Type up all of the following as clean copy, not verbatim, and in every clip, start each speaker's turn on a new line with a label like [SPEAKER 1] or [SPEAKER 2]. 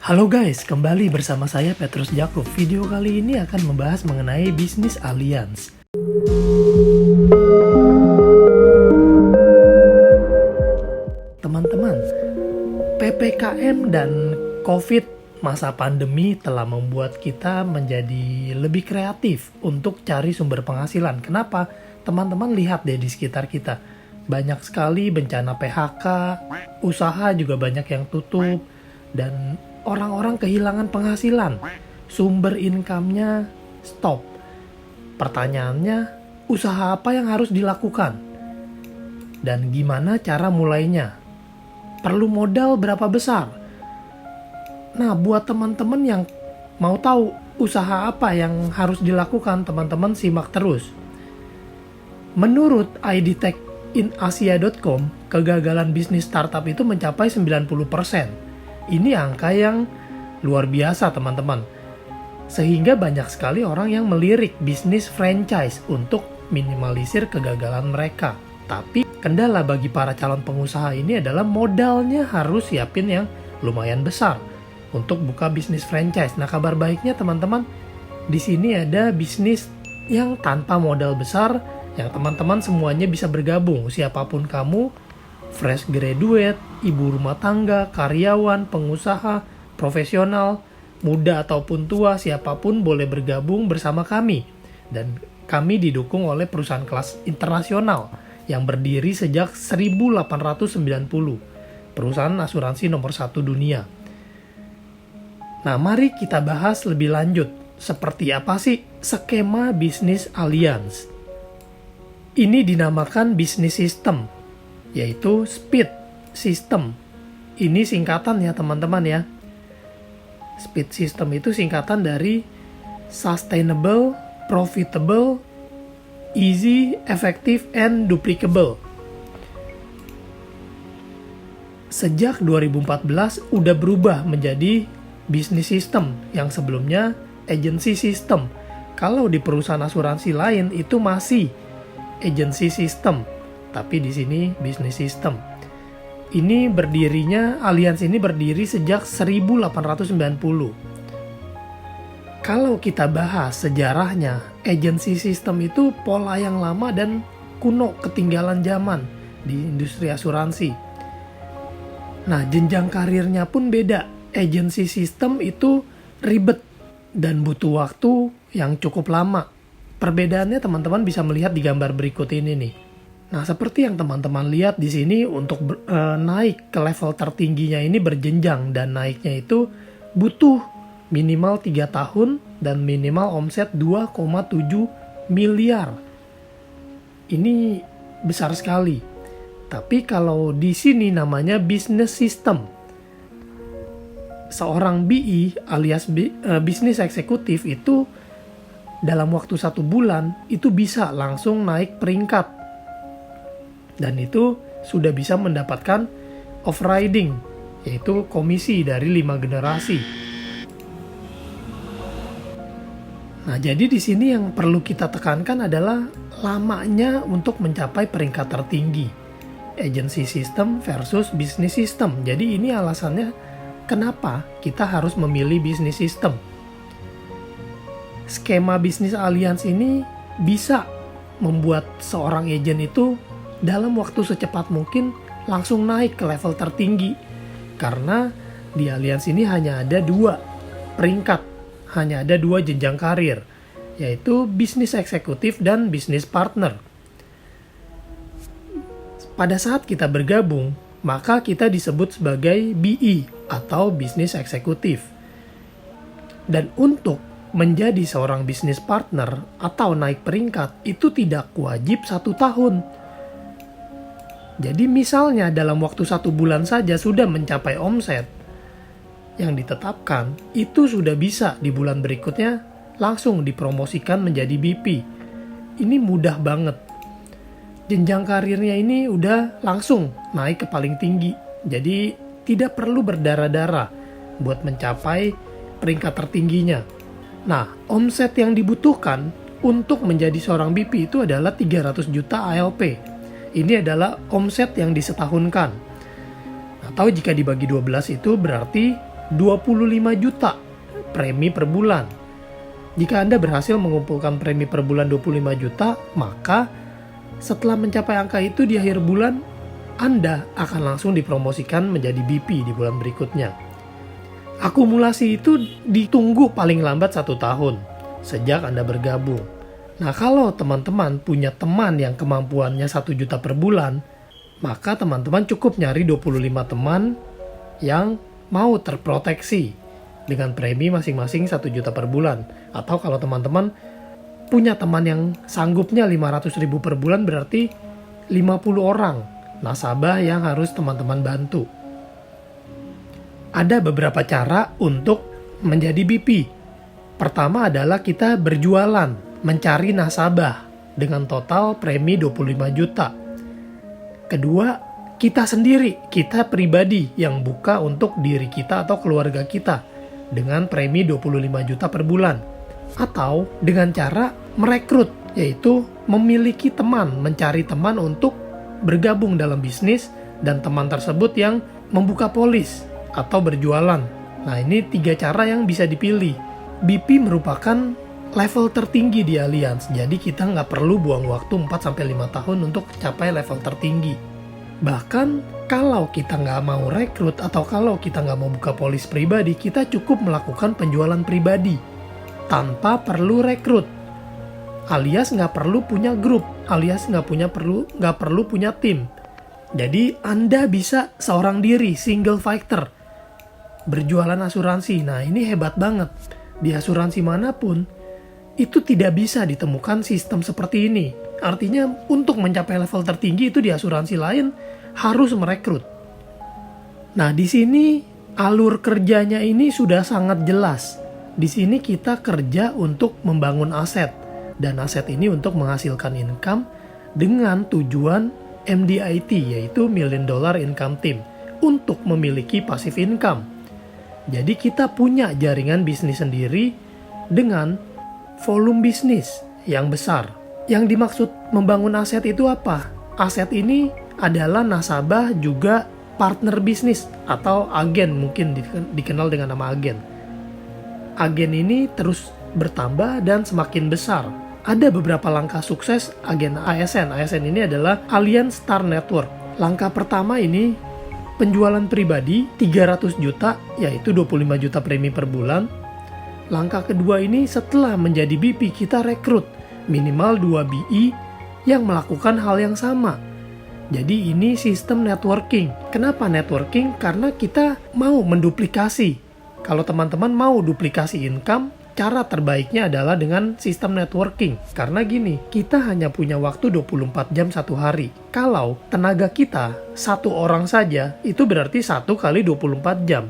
[SPEAKER 1] Halo guys, kembali bersama saya Petrus Jakub. Video kali ini akan membahas mengenai bisnis alliance. Teman-teman, PPKM dan COVID masa pandemi telah membuat kita menjadi lebih kreatif untuk cari sumber penghasilan. Kenapa? Teman-teman lihat deh di sekitar kita. Banyak sekali bencana PHK, usaha juga banyak yang tutup, dan orang-orang kehilangan penghasilan. Sumber income-nya stop. Pertanyaannya, usaha apa yang harus dilakukan? Dan gimana cara mulainya? Perlu modal berapa besar? Nah, buat teman-teman yang mau tahu usaha apa yang harus dilakukan, teman-teman simak terus. Menurut idtechinAsia.com, kegagalan bisnis startup itu mencapai 90%. Ini angka yang luar biasa, teman-teman. Sehingga banyak sekali orang yang melirik bisnis franchise untuk minimalisir kegagalan mereka. Tapi kendala bagi para calon pengusaha ini adalah modalnya harus siapin yang lumayan besar untuk buka bisnis franchise. Nah, kabar baiknya teman-teman, di sini ada bisnis yang tanpa modal besar, yang teman-teman semuanya bisa bergabung. Siapapun kamu, fresh graduate, ibu rumah tangga, karyawan, pengusaha, profesional, muda ataupun tua, siapapun boleh bergabung bersama kami. Dan kami didukung oleh perusahaan kelas internasional yang berdiri sejak 1890. Perusahaan asuransi nomor 1 dunia. Nah, mari kita bahas lebih lanjut. Seperti apa sih skema bisnis alliance? Ini dinamakan bisnis system, yaitu SPEED system. Ini singkatan ya teman-teman ya. SPEED system itu singkatan dari Sustainable, Profitable, Easy, Effective, and Duplicable. Sejak 2014 udah berubah menjadi bisnis system, yang sebelumnya agency system. Kalau di perusahaan asuransi lain itu masih agency system, tapi di sini bisnis system. Ini berdirinya, Allianz ini berdiri sejak 1890. Kalau kita bahas sejarahnya, agency system itu pola yang lama dan kuno, ketinggalan zaman di industri asuransi. Nah, jenjang karirnya pun beda. Agency system itu ribet dan butuh waktu yang cukup lama. Perbedaannya teman-teman bisa melihat di gambar berikut ini nih. Nah, seperti yang teman-teman lihat di sini, untuk naik ke level tertingginya ini berjenjang, dan naiknya itu butuh minimal 3 tahun dan minimal omset 2,7 miliar. Ini besar sekali. Tapi kalau di sini namanya business system. Seorang BE alias business eksekutif itu dalam waktu 1 bulan itu bisa langsung naik peringkat, dan itu sudah bisa mendapatkan off-riding, yaitu komisi dari 5 generasi. Nah, jadi di sini yang perlu kita tekankan adalah lamanya untuk mencapai peringkat tertinggi, agency system versus business system. Jadi ini alasannya kenapa kita harus memilih business system. Skema bisnis alliance ini bisa membuat seorang agen itu dalam waktu secepat mungkin langsung naik ke level tertinggi. Karena di alliance ini hanya ada 2 peringkat, hanya ada 2 jenjang karir, yaitu bisnis eksekutif dan bisnis partner. Pada saat kita bergabung, maka kita disebut sebagai BE atau bisnis eksekutif. Dan untuk menjadi seorang bisnis partner atau naik peringkat itu tidak wajib 1 tahun. Jadi misalnya dalam waktu 1 bulan saja sudah mencapai omset yang ditetapkan, itu sudah bisa di bulan berikutnya langsung dipromosikan menjadi BP. Ini mudah banget. Jenjang karirnya ini udah langsung naik ke paling tinggi. Jadi tidak perlu berdarah-darah buat mencapai peringkat tertingginya. Nah, omset yang dibutuhkan untuk menjadi seorang BP itu adalah 300 juta ALP. Ini adalah omset yang disetahunkan. Atau jika dibagi 12 itu berarti 25 juta premi per bulan. Jika Anda berhasil mengumpulkan premi per bulan 25 juta, maka setelah mencapai angka itu di akhir bulan, Anda akan langsung dipromosikan menjadi BP di bulan berikutnya. Akumulasi itu ditunggu paling lambat 1 tahun sejak Anda bergabung. Nah, kalau teman-teman punya teman yang kemampuannya 1 juta per bulan, maka teman-teman cukup nyari 25 teman yang mau terproteksi dengan premi masing-masing 1 juta per bulan. Atau kalau teman-teman punya teman yang sanggupnya 500.000 per bulan, berarti 50 orang nasabah yang harus teman-teman bantu. Ada beberapa cara untuk menjadi BP. Pertama adalah kita berjualan, mencari nasabah dengan total premi 25 juta. Kedua, kita sendiri, kita pribadi yang buka untuk diri kita atau keluarga kita dengan premi 25 juta per bulan. Atau dengan cara merekrut, yaitu memiliki teman, mencari teman untuk bergabung dalam bisnis dan teman tersebut yang membuka polis atau berjualan. Nah, ini 3 cara yang bisa dipilih. BP merupakan level tertinggi di Allianz, jadi kita nggak perlu buang waktu 4-5 tahun untuk capai level tertinggi. Bahkan kalau kita nggak mau rekrut atau kalau kita nggak mau buka polis pribadi, kita cukup melakukan penjualan pribadi tanpa perlu rekrut, alias nggak perlu punya grup, alias nggak perlu punya tim. Jadi Anda bisa seorang diri, single fighter, berjualan asuransi. Nah, ini hebat banget. Di asuransi manapun itu tidak bisa ditemukan sistem seperti ini. Artinya untuk mencapai level tertinggi itu di asuransi lain harus merekrut. Nah, di sini alur kerjanya ini sudah sangat jelas. Di sini kita kerja untuk membangun aset, dan aset ini untuk menghasilkan income dengan tujuan MDIT, yaitu Million Dollar Income Team, untuk memiliki passive income. Jadi kita punya jaringan bisnis sendiri dengan volume bisnis yang besar. Yang dimaksud membangun aset itu apa? Aset ini adalah nasabah juga partner bisnis atau agen, mungkin dikenal dengan nama agen. Agen ini terus bertambah dan semakin besar. Ada beberapa langkah sukses agen ASN. ASN ini adalah Allianz Star Network. Langkah pertama ini penjualan pribadi 300 juta, yaitu 25 juta premi per bulan. Langkah kedua ini setelah menjadi BP, kita rekrut minimal 2 BI yang melakukan hal yang sama. Jadi ini sistem networking. Kenapa networking? Karena kita mau menduplikasi. Kalau teman-teman mau duplikasi income, cara terbaiknya adalah dengan sistem networking. Karena gini, kita hanya punya waktu 24 jam satu hari. Kalau tenaga kita 1 orang saja, itu berarti 1 kali 24 jam.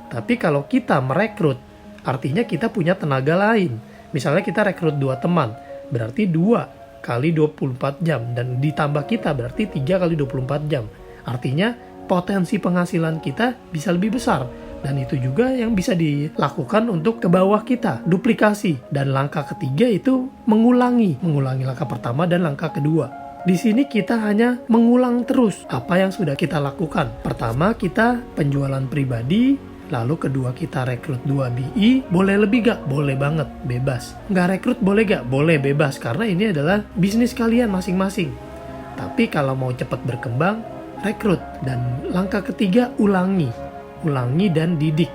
[SPEAKER 1] Tapi kalau kita merekrut, artinya kita punya tenaga lain. Misalnya kita rekrut 2 teman, berarti 2 kali 24 jam, dan ditambah kita berarti 3 kali 24 jam. Artinya potensi penghasilan kita bisa lebih besar, dan itu juga yang bisa dilakukan untuk ke bawah kita, duplikasi. Dan langkah ketiga itu mengulangi langkah pertama dan langkah kedua. Di sini kita hanya mengulang terus apa yang sudah kita lakukan. Pertama kita penjualan pribadi, lalu kedua kita rekrut 2 BI, boleh lebih gak? Boleh banget, bebas. Nggak rekrut boleh gak? Boleh, bebas. Karena ini adalah bisnis kalian masing-masing. Tapi kalau mau cepat berkembang, rekrut. Dan langkah ketiga, ulangi dan didik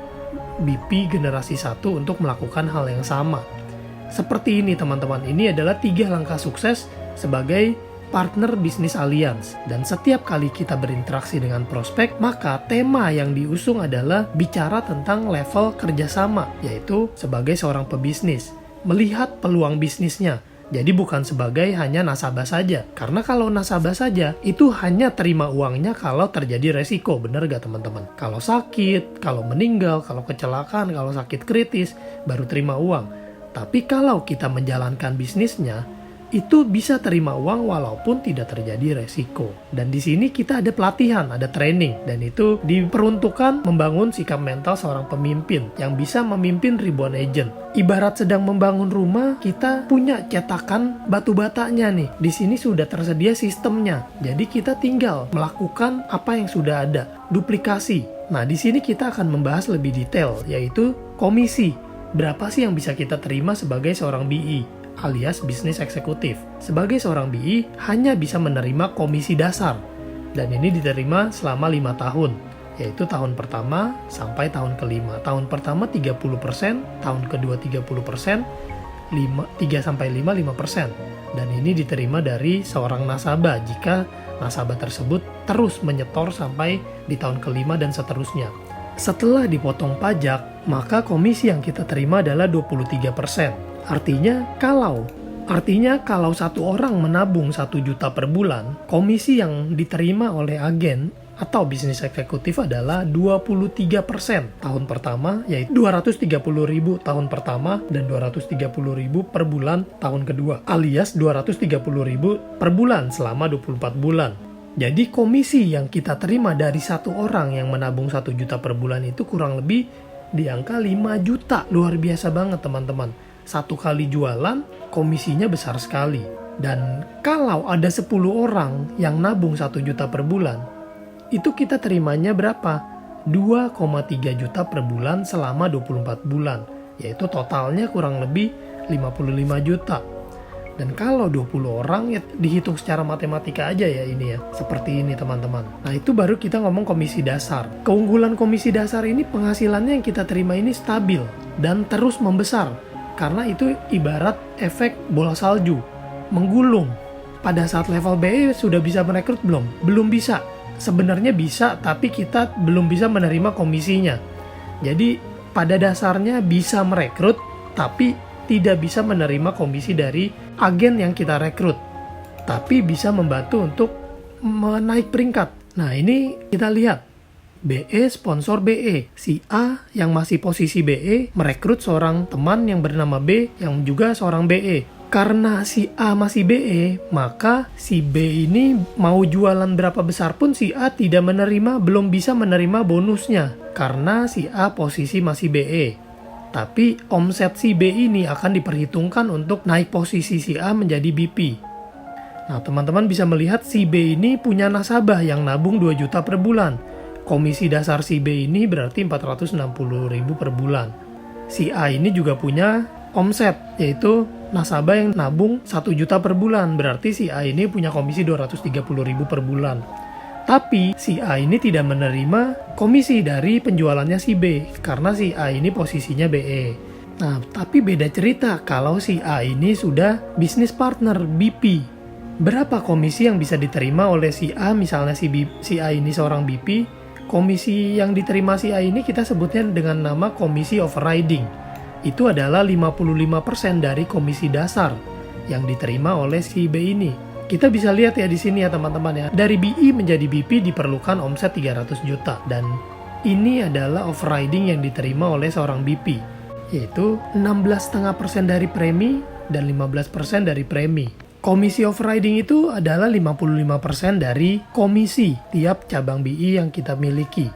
[SPEAKER 1] BP generasi 1 untuk melakukan hal yang sama. Seperti ini teman-teman, ini adalah 3 langkah sukses sebagai partner bisnis Allianz. Dan setiap kali kita berinteraksi dengan prospek, maka tema yang diusung adalah bicara tentang level kerjasama, yaitu sebagai seorang pebisnis, melihat peluang bisnisnya. Jadi bukan sebagai hanya nasabah saja. Karena kalau nasabah saja, itu hanya terima uangnya kalau terjadi resiko. Bener gak teman-teman? Kalau sakit, kalau meninggal, kalau kecelakaan, kalau sakit kritis, baru terima uang. Tapi kalau kita menjalankan bisnisnya, itu bisa terima uang walaupun tidak terjadi resiko. Dan di sini kita ada pelatihan, ada training, dan itu diperuntukkan membangun sikap mental seorang pemimpin yang bisa memimpin ribuan agent. Ibarat sedang membangun rumah, kita punya cetakan batu batanya nih. Di sini sudah tersedia sistemnya. Jadi kita tinggal melakukan apa yang sudah ada, duplikasi. Nah, di sini kita akan membahas lebih detail, yaitu komisi. Berapa sih yang bisa kita terima sebagai seorang BE, alias bisnis eksekutif? Sebagai seorang BE, hanya bisa menerima komisi dasar, dan ini diterima selama 5 tahun, yaitu tahun pertama sampai tahun kelima. Tahun pertama 30%, tahun kedua 30%, 3-5, 5%. Dan ini diterima dari seorang nasabah jika nasabah tersebut terus menyetor sampai di tahun kelima dan seterusnya. Setelah dipotong pajak, maka komisi yang kita terima adalah 23%. Artinya kalau satu orang menabung 1 juta per bulan, komisi yang diterima oleh agen atau bisnis eksekutif adalah 23% tahun pertama, yaitu 230.000 tahun pertama dan 230.000 per bulan tahun kedua, alias 230.000 per bulan selama 24 bulan. Jadi komisi yang kita terima dari satu orang yang menabung 1 juta per bulan itu kurang lebih di angka 5 juta. Luar biasa banget teman-teman. Satu kali jualan komisinya besar sekali. Dan kalau ada 10 orang yang nabung 1 juta per bulan, itu kita terimanya berapa? 2,3 juta per bulan selama 24 bulan. Yaitu totalnya kurang lebih 55 juta. Dan kalau 20 orang ya dihitung secara matematika aja ya ini ya. Seperti ini teman-teman. Nah itu baru kita ngomong komisi dasar. Keunggulan komisi dasar ini penghasilannya yang kita terima ini stabil dan terus membesar. Karena itu ibarat efek bola salju. Menggulung. Pada saat level BE sudah bisa merekrut belum? Belum bisa. Sebenarnya bisa, tapi kita belum bisa menerima komisinya. Jadi pada dasarnya bisa merekrut, tapi tidak bisa menerima komisi dari agen yang kita rekrut. Tapi bisa membantu untuk menaik peringkat. Nah ini kita lihat. BE sponsor BE. Si A yang masih posisi BE merekrut seorang teman yang bernama B yang juga seorang BE. Karena si A masih BE, maka si B ini mau jualan berapa besar pun si A tidak menerima, belum bisa menerima bonusnya. Karena si A posisi masih BE. Tapi omset si B ini akan diperhitungkan untuk naik posisi si A menjadi BP. Nah teman-teman bisa melihat si B ini punya nasabah yang nabung 2 juta per bulan. Komisi dasar si B ini berarti 460.000 per bulan. Si A ini juga punya omset, yaitu nasabah yang nabung 1 juta per bulan. Berarti si A ini punya komisi 230.000 per bulan. Tapi si A ini tidak menerima komisi dari penjualannya si B karena si A ini posisinya BE. Nah, tapi beda cerita kalau si A ini sudah bisnis partner BP. Berapa komisi yang bisa diterima oleh si A? Misalnya si A ini seorang BP, komisi yang diterima si A ini kita sebutnya dengan nama komisi overriding. Itu adalah 55% dari komisi dasar yang diterima oleh si B ini. Kita bisa lihat ya di sini ya teman-teman ya. Dari BE menjadi BP diperlukan omset 300 juta dan ini adalah overriding yang diterima oleh seorang BP, yaitu 16,5% dari premi dan 15% dari premi. Komisi overriding itu adalah 55% dari komisi tiap cabang BE yang kita miliki.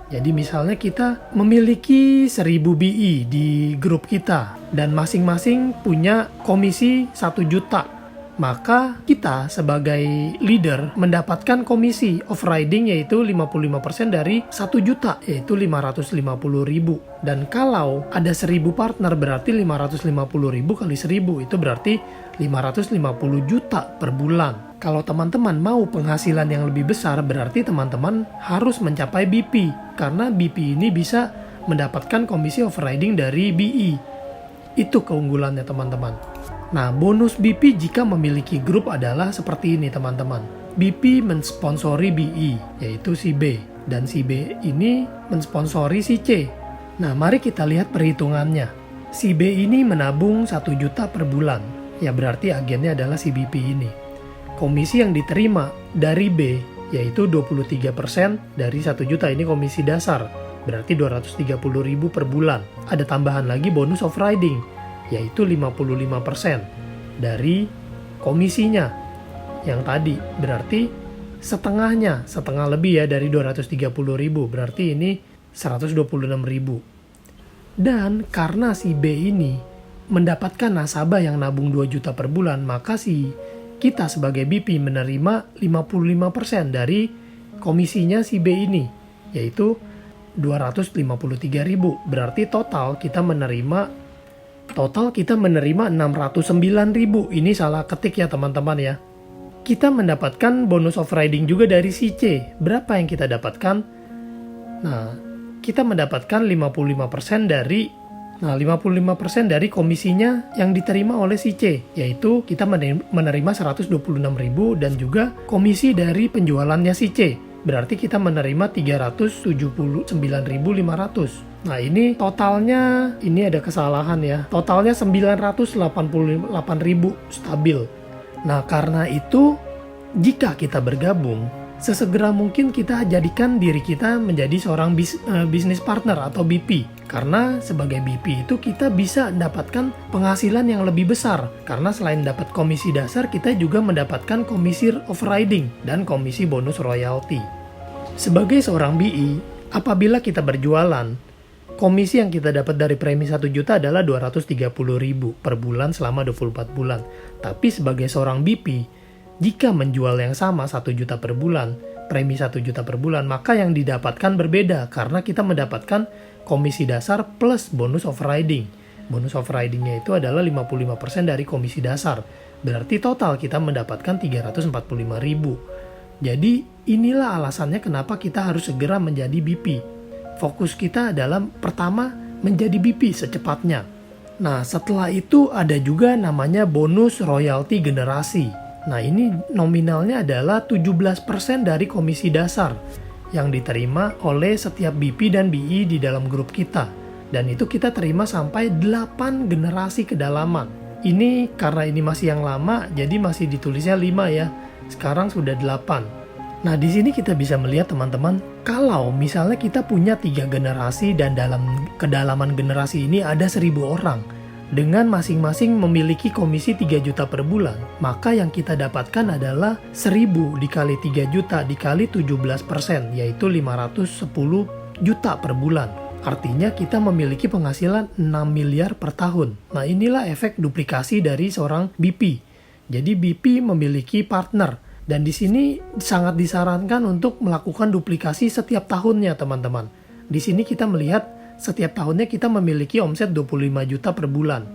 [SPEAKER 1] Jadi misalnya kita memiliki 1000 BE di grup kita dan masing-masing punya komisi 1 juta. Maka kita sebagai leader mendapatkan komisi overriding yaitu 55% dari 1 juta yaitu 550.000. Dan kalau ada 1000 partner berarti 550.000 kali 1000 itu berarti 550 juta per bulan. Kalau teman-teman mau penghasilan yang lebih besar berarti teman-teman harus mencapai BP. Karena BP ini bisa mendapatkan komisi overriding dari BE. Itu keunggulannya teman-teman. Nah, bonus BP jika memiliki grup adalah seperti ini teman-teman. BP mensponsori BE, yaitu si B. Dan si B ini mensponsori si C. Nah, mari kita lihat perhitungannya. Si B ini menabung 1 juta per bulan. Ya berarti agennya adalah si BP ini. Komisi yang diterima dari B, yaitu 23% dari 1 juta ini komisi dasar. Berarti 230.000 per bulan. Ada tambahan lagi bonus overriding, yaitu 55% dari komisinya yang tadi. Berarti setengah lebih ya dari 230.000, berarti ini 126.000. Dan karena si B ini mendapatkan nasabah yang nabung 2 juta per bulan, maka kita sebagai BP menerima 55% dari komisinya si B ini, yaitu 253.000. Berarti total kita menerima 609.000. Ini salah ketik ya teman-teman ya. Kita mendapatkan bonus overriding juga dari si C. Berapa yang kita dapatkan? Nah, kita mendapatkan 55% dari komisinya yang diterima oleh si C, yaitu kita menerima 126.000 dan juga komisi dari penjualannya si C. Berarti kita menerima 379.500. Nah, ini totalnya, ini ada kesalahan ya. Totalnya 988.000 stabil. Nah, karena itu jika kita bergabung, sesegera mungkin kita jadikan diri kita menjadi seorang business partner atau BP. Karena sebagai BP itu kita bisa mendapatkan penghasilan yang lebih besar. Karena selain dapat komisi dasar, kita juga mendapatkan komisi overriding dan komisi bonus royalty. Sebagai seorang BI, apabila kita berjualan, komisi yang kita dapat dari premi 1 juta adalah 230.000 per bulan selama 24 bulan. Tapi sebagai seorang BP, jika menjual yang sama 1 juta per bulan, premi 1 juta per bulan, maka yang didapatkan berbeda karena kita mendapatkan komisi dasar plus bonus overriding. Bonus overridingnya itu adalah 55% dari komisi dasar. Berarti total kita mendapatkan 345.000. Jadi inilah alasannya kenapa kita harus segera menjadi BP. Fokus kita adalah pertama menjadi BP secepatnya. Nah, setelah itu ada juga namanya bonus royalty generasi. Nah, ini nominalnya adalah 17% dari komisi dasar yang diterima oleh setiap BP dan BI di dalam grup kita. Dan itu kita terima sampai 8 generasi kedalaman. Ini karena ini masih yang lama, jadi masih ditulisnya 5 ya. Sekarang sudah 8. Nah, di sini kita bisa melihat teman-teman, kalau misalnya kita punya 3 generasi dan dalam kedalaman generasi ini ada 1.000 orang, dengan masing-masing memiliki komisi 3 juta per bulan, maka yang kita dapatkan adalah 1.000 dikali 3 juta dikali 17%, yaitu 510 juta per bulan. Artinya kita memiliki penghasilan 6 miliar per tahun. Nah, inilah efek duplikasi dari seorang BP. Jadi BP memiliki partner, dan di sini sangat disarankan untuk melakukan duplikasi setiap tahunnya teman-teman. Di sini kita melihat setiap tahunnya kita memiliki omset 25 juta per bulan.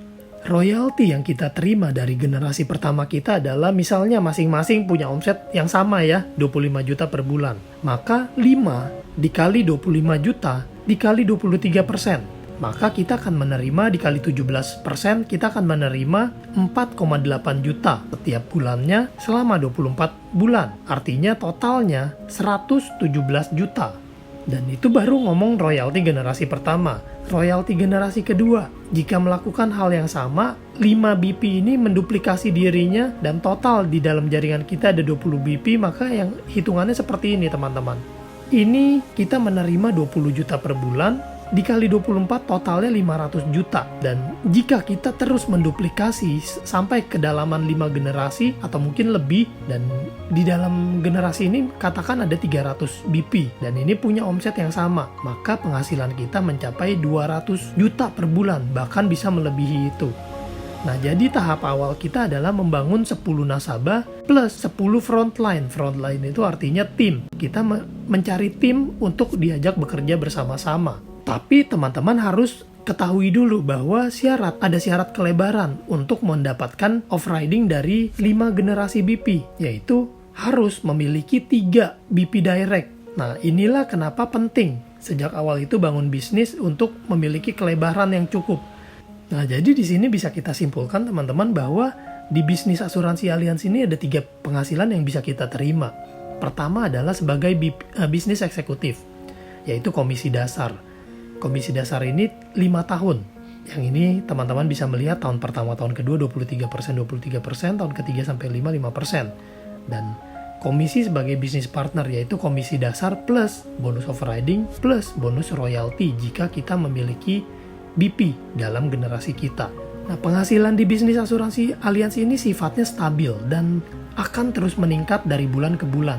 [SPEAKER 1] Royalti yang kita terima dari generasi pertama kita adalah misalnya masing-masing punya omset yang sama ya, 25 juta per bulan. Maka 5 dikali 25 juta dikali 23%. Maka kita akan menerima dikali 17%, kita akan menerima 4,8 juta setiap bulannya selama 24 bulan. Artinya totalnya 117 juta. Dan itu baru ngomong royalti generasi pertama. Royalti generasi kedua, jika melakukan hal yang sama, 5 BP ini menduplikasi dirinya dan total di dalam jaringan kita ada 20 BP, maka yang hitungannya seperti ini teman-teman. Ini kita menerima 20 juta per bulan, dikali 24 totalnya 500 juta. Dan jika kita terus menduplikasi sampai kedalaman 5 generasi atau mungkin lebih, dan di dalam generasi ini katakan ada 300 BP dan ini punya omset yang sama, maka penghasilan kita mencapai 200 juta per bulan, bahkan bisa melebihi itu. Nah, jadi tahap awal kita adalah membangun 10 nasabah plus 10 frontline. Frontline itu artinya tim. Kita mencari tim untuk diajak bekerja bersama-sama. Tapi teman-teman harus ketahui dulu bahwa ada syarat kelebaran untuk mendapatkan overriding dari 5 generasi BP, yaitu harus memiliki 3 BP direct. Nah, inilah kenapa penting sejak awal itu bangun bisnis untuk memiliki kelebaran yang cukup. Nah, jadi di sini bisa kita simpulkan teman-teman bahwa di bisnis asuransi Allianz ini ada 3 penghasilan yang bisa kita terima. Pertama adalah sebagai bisnis eksekutif, yaitu komisi dasar. Komisi dasar ini 5 tahun. Yang ini teman-teman bisa melihat tahun pertama, tahun kedua 23%, tahun ketiga sampai 5%. Dan komisi sebagai bisnis partner yaitu komisi dasar plus bonus overriding plus bonus royalty jika kita memiliki BP dalam generasi kita. Nah, penghasilan di bisnis asuransi Allianz ini sifatnya stabil dan akan terus meningkat dari bulan ke bulan.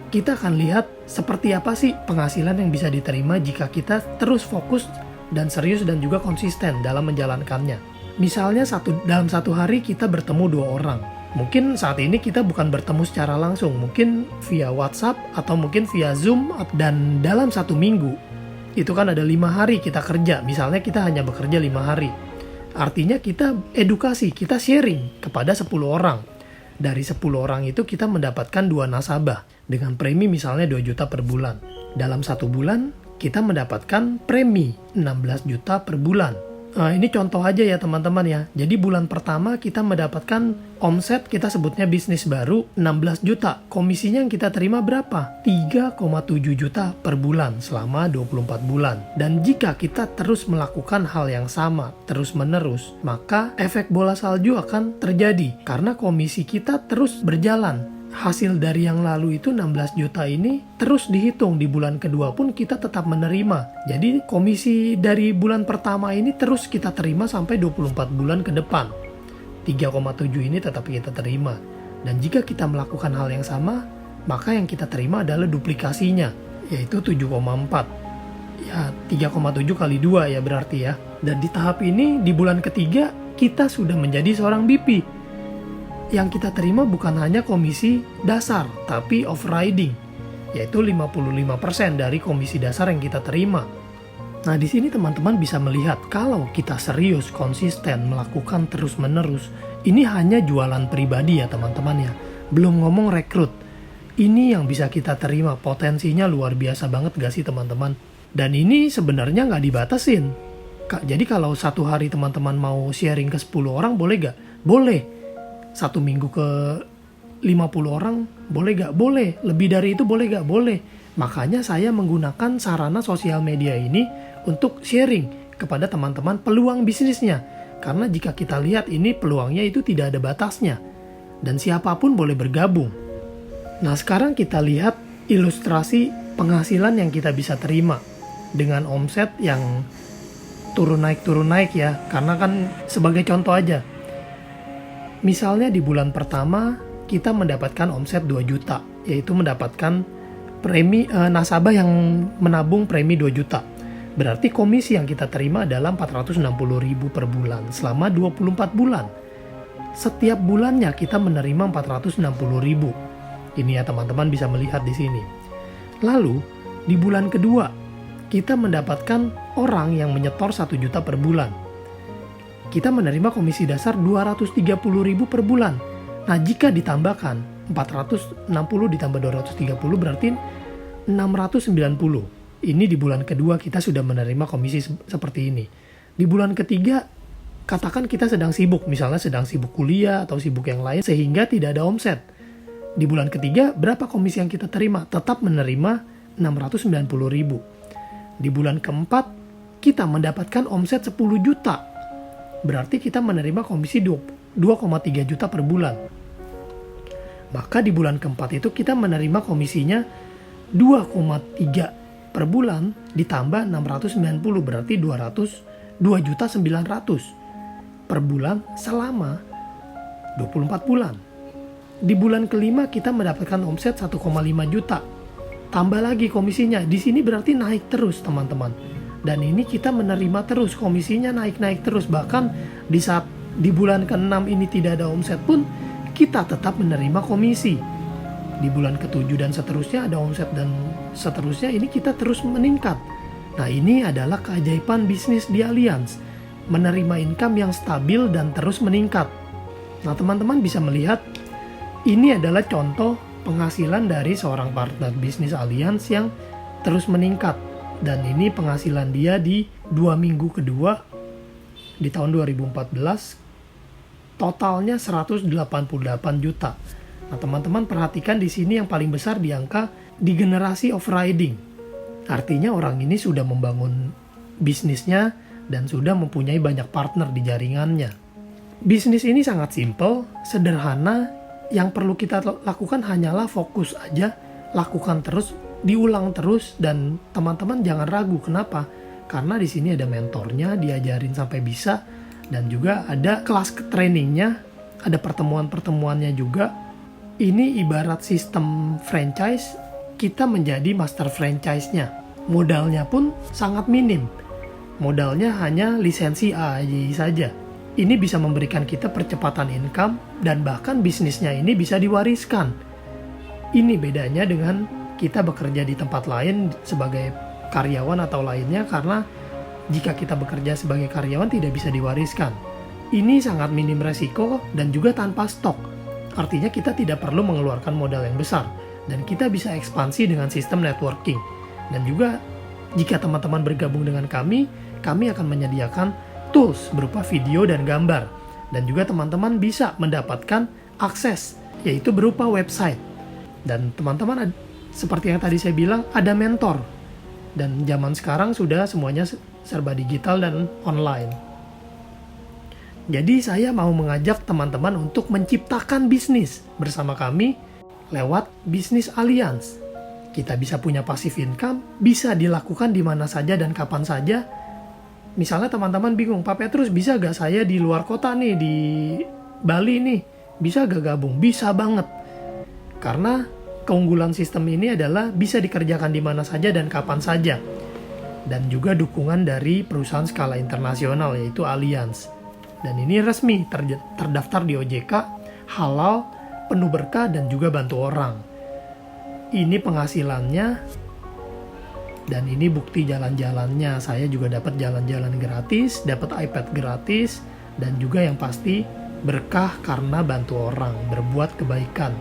[SPEAKER 1] Kita akan lihat seperti apa sih penghasilan yang bisa diterima jika kita terus fokus dan serius dan juga konsisten dalam menjalankannya. Misalnya dalam satu hari kita bertemu 2 orang. Mungkin saat ini kita bukan bertemu secara langsung, mungkin via WhatsApp atau mungkin via Zoom, dan dalam 1 minggu itu kan ada 5 hari kita kerja. Misalnya kita hanya bekerja 5 hari. Artinya kita edukasi, kita sharing kepada 10 orang. Dari 10 orang itu kita mendapatkan 2 nasabah dengan premi misalnya 2 juta per bulan. Dalam 1 bulan kita mendapatkan premi 16 juta per bulan. Nah, ini contoh aja ya teman-teman ya. Jadi bulan pertama kita mendapatkan omset, kita sebutnya bisnis baru 16 juta. Komisinya yang kita terima berapa? 3,7 juta per bulan selama 24 bulan. Dan jika kita terus melakukan hal yang sama terus menerus, maka efek bola salju akan terjadi karena komisi kita terus berjalan. Hasil dari yang lalu itu 16 juta ini terus dihitung di bulan kedua pun kita tetap menerima. Jadi komisi dari bulan pertama ini terus kita terima sampai 24 bulan ke depan. 3,7 ini tetap kita terima. Dan jika kita melakukan hal yang sama, maka yang kita terima adalah duplikasinya, yaitu 7,4. Ya 3,7 kali 2 ya berarti ya. Dan di tahap ini di bulan ketiga kita sudah menjadi seorang BP. Yang kita terima bukan hanya komisi dasar, tapi overriding, yaitu 55% dari komisi dasar yang kita terima. Nah, di sini teman-teman bisa melihat kalau kita serius, konsisten, melakukan terus-menerus, ini hanya jualan pribadi ya teman-teman ya. Belum ngomong rekrut. Ini yang bisa kita terima, potensinya luar biasa banget gak sih teman-teman? Dan ini sebenarnya nggak dibatasin. Jadi kalau satu hari teman-teman mau sharing ke 10 orang boleh gak? Boleh. 1 minggu ke 50 orang boleh gak? Boleh. Lebih dari itu boleh gak? Boleh. Makanya saya menggunakan sarana sosial media ini untuk sharing kepada teman-teman peluang bisnisnya. Karena jika kita lihat ini peluangnya itu tidak ada batasnya. Dan siapapun boleh bergabung. Nah sekarang kita lihat ilustrasi penghasilan yang kita bisa terima. Dengan omset yang turun naik ya. Karena kan sebagai contoh aja. Misalnya di bulan pertama kita mendapatkan omset 2 juta, yaitu mendapatkan premi nasabah yang menabung premi 2 juta. Berarti komisi yang kita terima adalah 460.000 per bulan selama 24 bulan. Setiap bulannya kita menerima 460.000. Ini ya teman-teman bisa melihat di sini. Lalu di bulan kedua kita mendapatkan orang yang menyetor 1 juta per bulan. Kita menerima komisi dasar 230.000 per bulan. Nah, jika ditambahkan 460 ditambah 230 berarti 690. Ini di bulan kedua kita sudah menerima komisi seperti ini. Di bulan ketiga, katakan kita sedang sibuk, misalnya sedang sibuk kuliah atau sibuk yang lain sehingga tidak ada omset. Di bulan ketiga, berapa komisi yang kita terima? Tetap menerima 690.000. Di bulan keempat, kita mendapatkan omset 10 juta. Berarti kita menerima komisi 2,3 juta per bulan. Maka di bulan keempat itu kita menerima komisinya 2,3 per bulan ditambah 690 berarti 202.900 per bulan selama 24 bulan. Di bulan kelima kita mendapatkan omset 1,5 juta. Tambah lagi komisinya. Di sini berarti naik terus teman-teman. Dan ini kita menerima terus, komisinya naik-naik terus. Bahkan di saat di bulan ke-6 ini tidak ada omset pun, kita tetap menerima komisi. Di bulan ke-7 dan seterusnya ada omset dan seterusnya, ini kita terus meningkat. Nah ini adalah keajaiban bisnis di Allianz. Menerima income yang stabil dan terus meningkat. Nah teman-teman bisa melihat, ini adalah contoh penghasilan dari seorang partner bisnis Allianz yang terus meningkat. Dan ini penghasilan dia di 2 minggu kedua di tahun 2014 totalnya 188 juta. Nah, teman-teman perhatikan di sini yang paling besar di angka di generasi overriding. Artinya orang ini sudah membangun bisnisnya dan sudah mempunyai banyak partner di jaringannya. Bisnis ini sangat simple, sederhana. Yang perlu kita lakukan hanyalah fokus aja, lakukan terus, diulang terus, dan teman-teman jangan ragu. Kenapa? Karena di sini ada mentornya, diajarin sampai bisa, dan juga ada kelas trainingnya, ada pertemuan-pertemuannya juga. Ini ibarat sistem franchise, kita menjadi master franchise-nya. Modalnya pun sangat minim. Modalnya hanya lisensi AAI saja. Ini bisa memberikan kita percepatan income, dan bahkan bisnisnya ini bisa diwariskan. Ini bedanya dengan kita bekerja di tempat lain sebagai karyawan atau lainnya, karena jika kita bekerja sebagai karyawan tidak bisa diwariskan. Ini sangat minim resiko dan juga tanpa stok. Artinya kita tidak perlu mengeluarkan modal yang besar dan kita bisa ekspansi dengan sistem networking. Dan juga jika teman-teman bergabung dengan kami akan menyediakan tools berupa video dan gambar. Dan juga teman-teman bisa mendapatkan akses, yaitu berupa website. Dan teman-teman, seperti yang tadi saya bilang, ada mentor. Dan zaman sekarang sudah semuanya serba digital dan online. Jadi saya mau mengajak teman-teman untuk menciptakan bisnis bersama kami lewat Bisnis Alliance. Kita bisa punya passive income, bisa dilakukan di mana saja dan kapan saja. Misalnya teman-teman bingung, Pak Petrus bisa gak saya di luar kota nih, di Bali nih, bisa gak gabung? Bisa banget. Karena keunggulan sistem ini adalah bisa dikerjakan di mana saja dan kapan saja. Dan juga dukungan dari perusahaan skala internasional, yaitu Alliance. Dan ini resmi terdaftar di OJK, halal, penuh berkah, dan juga bantu orang. Ini penghasilannya, dan ini bukti jalan-jalannya. Saya juga dapat jalan-jalan gratis, dapat iPad gratis, dan juga yang pasti berkah karena bantu orang, berbuat kebaikan,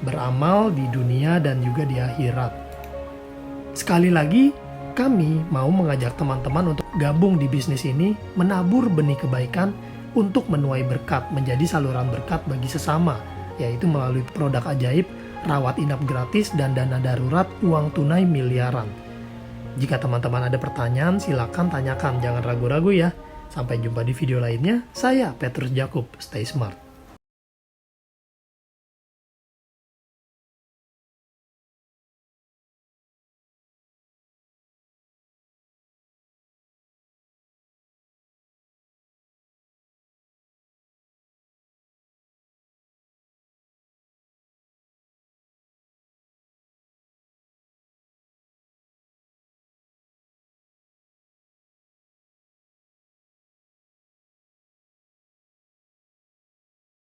[SPEAKER 1] beramal di dunia dan juga di akhirat. Sekali lagi, kami mau mengajak teman-teman untuk gabung di bisnis ini, menabur benih kebaikan untuk menuai berkat, menjadi saluran berkat bagi sesama, yaitu melalui produk ajaib, rawat inap gratis, dan dana darurat uang tunai miliaran. Jika teman-teman ada pertanyaan, silakan tanyakan, jangan ragu-ragu ya. Sampai jumpa di video lainnya, saya Petrus Jakub, stay smart.